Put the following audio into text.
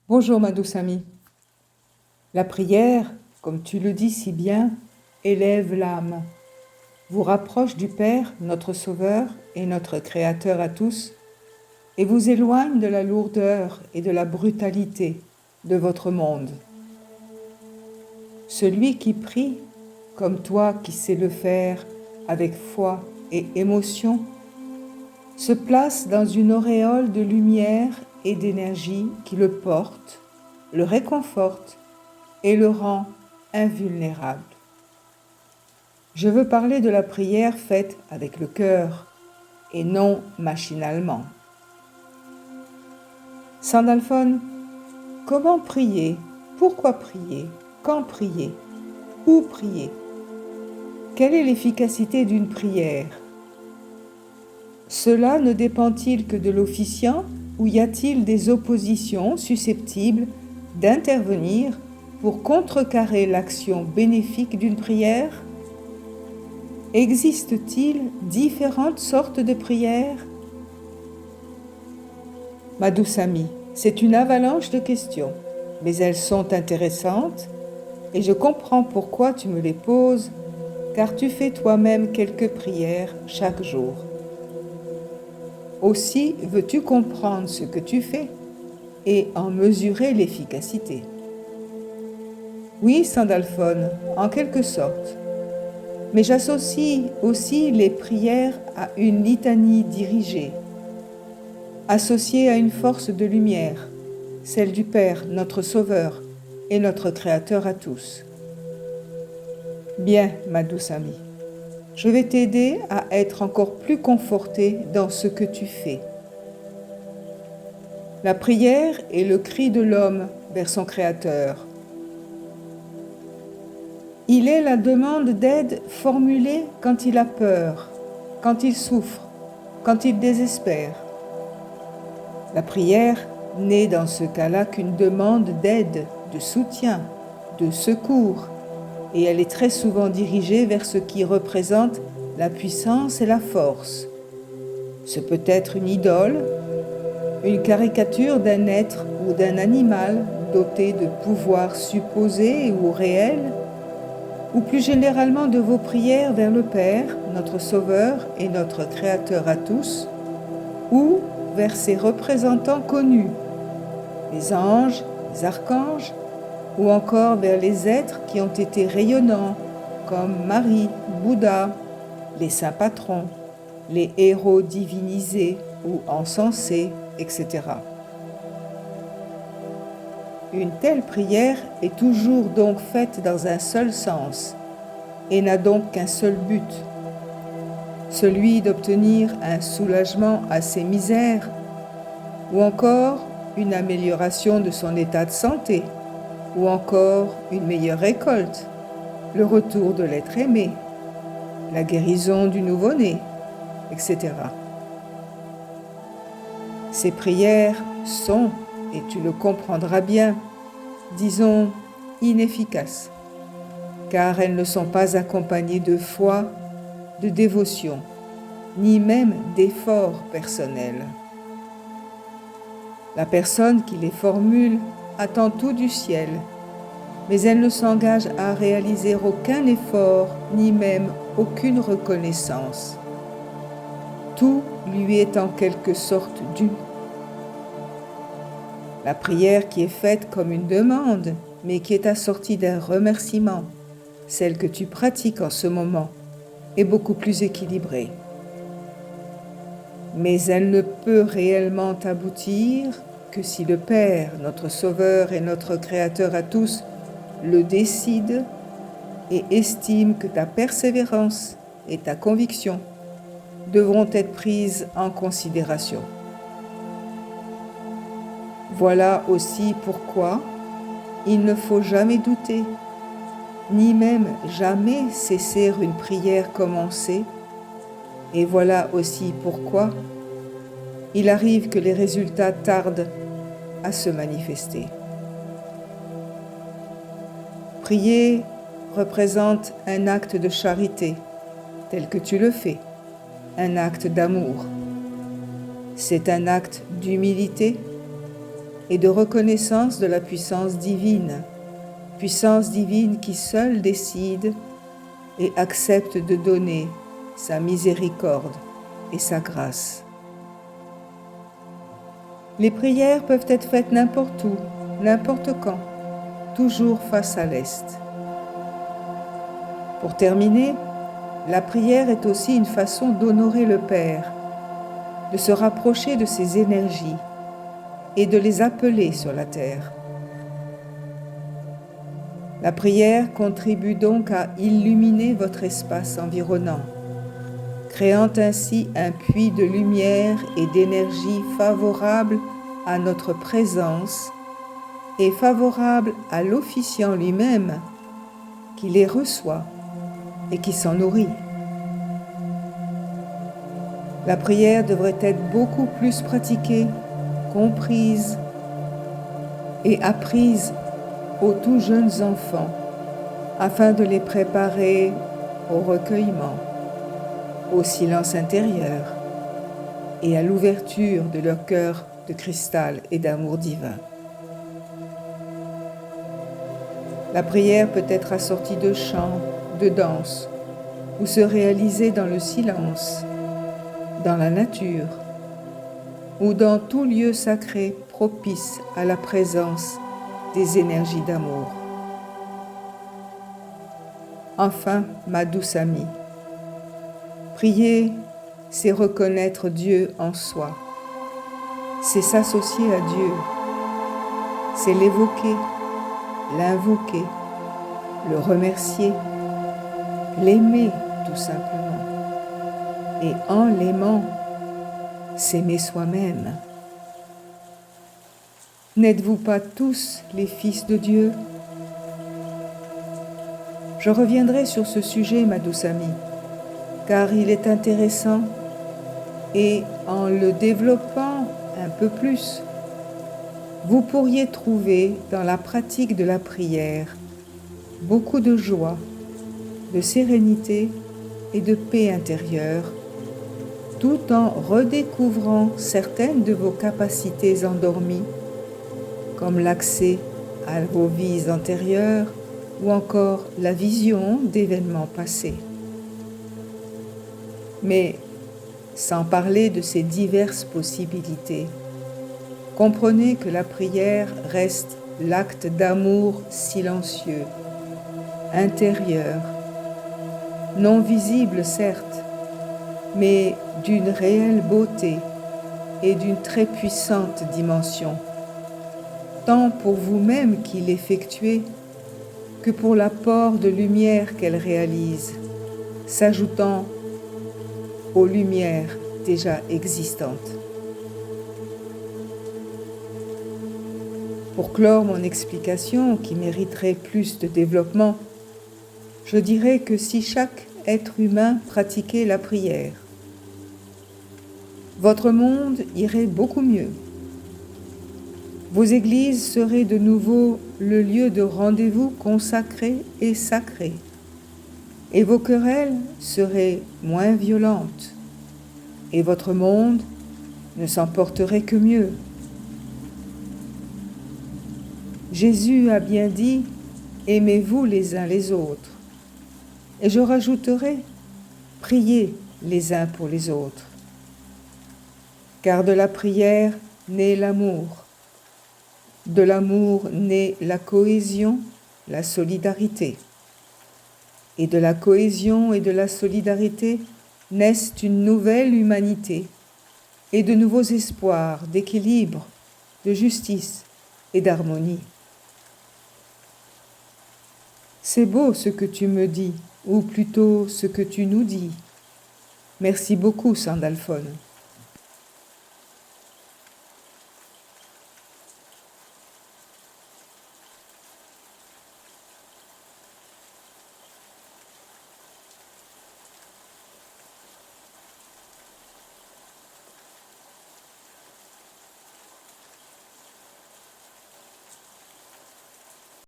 Bonjour ma douce amie. La prière, comme tu le dis si bien, élève l'âme, vous rapproche du Père, notre Sauveur et notre Créateur à tous, et vous éloigne de la lourdeur et de la brutalité de votre monde. Celui qui prie, comme toi qui sais le faire avec foi et émotion, se place dans une auréole de lumière et d'énergie qui le porte, le réconforte et le rend invulnérable. Je veux parler de la prière faite avec le cœur et non machinalement. Sandalphon, comment prier? Pourquoi prier? Quand prier? Où prier? Quelle est l'efficacité d'une prière? Cela ne dépend-il que de l'officiant ou y a-t-il des oppositions susceptibles d'intervenir pour contrecarrer l'action bénéfique d'une prière? Existe-t-il différentes sortes de prières? Ma douce amie, c'est une avalanche de questions, mais elles sont intéressantes et je comprends pourquoi tu me les poses, car tu fais toi-même quelques prières chaque jour. Aussi veux-tu comprendre ce que tu fais et en mesurer l'efficacité. Oui, Sandalphon, en quelque sorte. Mais j'associe aussi les prières à une litanie dirigée, associée à une force de lumière, celle du Père, notre Sauveur et notre Créateur à tous. Bien, ma douce amie, je vais t'aider à être encore plus confortée dans ce que tu fais. La prière est le cri de l'homme vers son Créateur. Il est la demande d'aide formulée quand il a peur, quand il souffre, quand il désespère. La prière n'est dans ce cas-là qu'une demande d'aide, de soutien, de secours, et elle est très souvent dirigée vers ce qui représente la puissance et la force. Ce peut être une idole, une caricature d'un être ou d'un animal doté de pouvoirs supposés ou réels, ou plus généralement de vos prières vers le Père, notre Sauveur et notre Créateur à tous, ou vers ses représentants connus, les anges, les archanges, ou encore vers les êtres qui ont été rayonnants, comme Marie, Bouddha, les saints patrons, les héros divinisés ou encensés, etc. Une telle prière est toujours donc faite dans un seul sens et n'a donc qu'un seul but, celui d'obtenir un soulagement à ses misères ou encore une amélioration de son état de santé ou encore une meilleure récolte, le retour de l'être aimé, la guérison du nouveau-né, etc. Ces prières sont, et tu le comprendras bien, disons, inefficaces, car elles ne sont pas accompagnées de foi, de dévotion, ni même d'efforts personnels. La personne qui les formule attend tout du ciel, mais elle ne s'engage à réaliser aucun effort, ni même aucune reconnaissance. Tout lui est en quelque sorte dû. La prière qui est faite comme une demande, mais qui est assortie d'un remerciement, celle que tu pratiques en ce moment, est beaucoup plus équilibrée. Mais elle ne peut réellement aboutir que si le Père, notre Sauveur et notre Créateur à tous, le décide et estime que ta persévérance et ta conviction devront être prises en considération. Voilà aussi pourquoi il ne faut jamais douter, ni même jamais cesser une prière commencée, et voilà aussi pourquoi il arrive que les résultats tardent à se manifester. Prier représente un acte de charité, tel que tu le fais, un acte d'amour. C'est un acte d'humilité, et de reconnaissance de la puissance divine qui seule décide et accepte de donner sa miséricorde et sa grâce. Les prières peuvent être faites n'importe où, n'importe quand, toujours face à l'Est. Pour terminer, la prière est aussi une façon d'honorer le Père, de se rapprocher de ses énergies et de les appeler sur la terre. La prière contribue donc à illuminer votre espace environnant, créant ainsi un puits de lumière et d'énergie favorable à notre présence et favorable à l'officiant lui-même qui les reçoit et qui s'en nourrit. La prière devrait être beaucoup plus pratiquée, comprise et apprise aux tout jeunes enfants afin de les préparer au recueillement, au silence intérieur et à l'ouverture de leur cœur de cristal et d'amour divin. La prière peut être assortie de chants, de danse, ou se réaliser dans le silence, dans la nature, ou dans tout lieu sacré propice à la présence des énergies d'amour. Enfin, ma douce amie, prier, c'est reconnaître Dieu en soi, c'est s'associer à Dieu, c'est l'évoquer, l'invoquer, le remercier, l'aimer tout simplement. Et en l'aimant, s'aimer soi-même. N'êtes-vous pas tous les fils de Dieu? Je reviendrai sur ce sujet, ma douce amie, car il est intéressant et en le développant un peu plus, vous pourriez trouver dans la pratique de la prière beaucoup de joie, de sérénité et de paix intérieure, tout en redécouvrant certaines de vos capacités endormies, comme l'accès à vos vies antérieures ou encore la vision d'événements passés. Mais sans parler de ces diverses possibilités, comprenez que la prière reste l'acte d'amour silencieux, intérieur, non visible certes, mais d'une réelle beauté et d'une très puissante dimension, tant pour vous-même qui l'effectuez que pour l'apport de lumière qu'elle réalise, s'ajoutant aux lumières déjà existantes. Pour clore mon explication, qui mériterait plus de développement, je dirais que si chaque être humain pratiquait la prière, votre monde irait beaucoup mieux. Vos églises seraient de nouveau le lieu de rendez-vous consacré et sacré, et vos querelles seraient moins violentes, et votre monde ne s'en porterait que mieux. Jésus a bien dit « Aimez-vous les uns les autres ». Et je rajouterai « Priez les uns pour les autres ». Car de la prière naît l'amour. De l'amour naît la cohésion, la solidarité. Et de la cohésion et de la solidarité naissent une nouvelle humanité et de nouveaux espoirs d'équilibre, de justice et d'harmonie. C'est beau ce que tu me dis, ou plutôt ce que tu nous dis. Merci beaucoup, Sandalphon.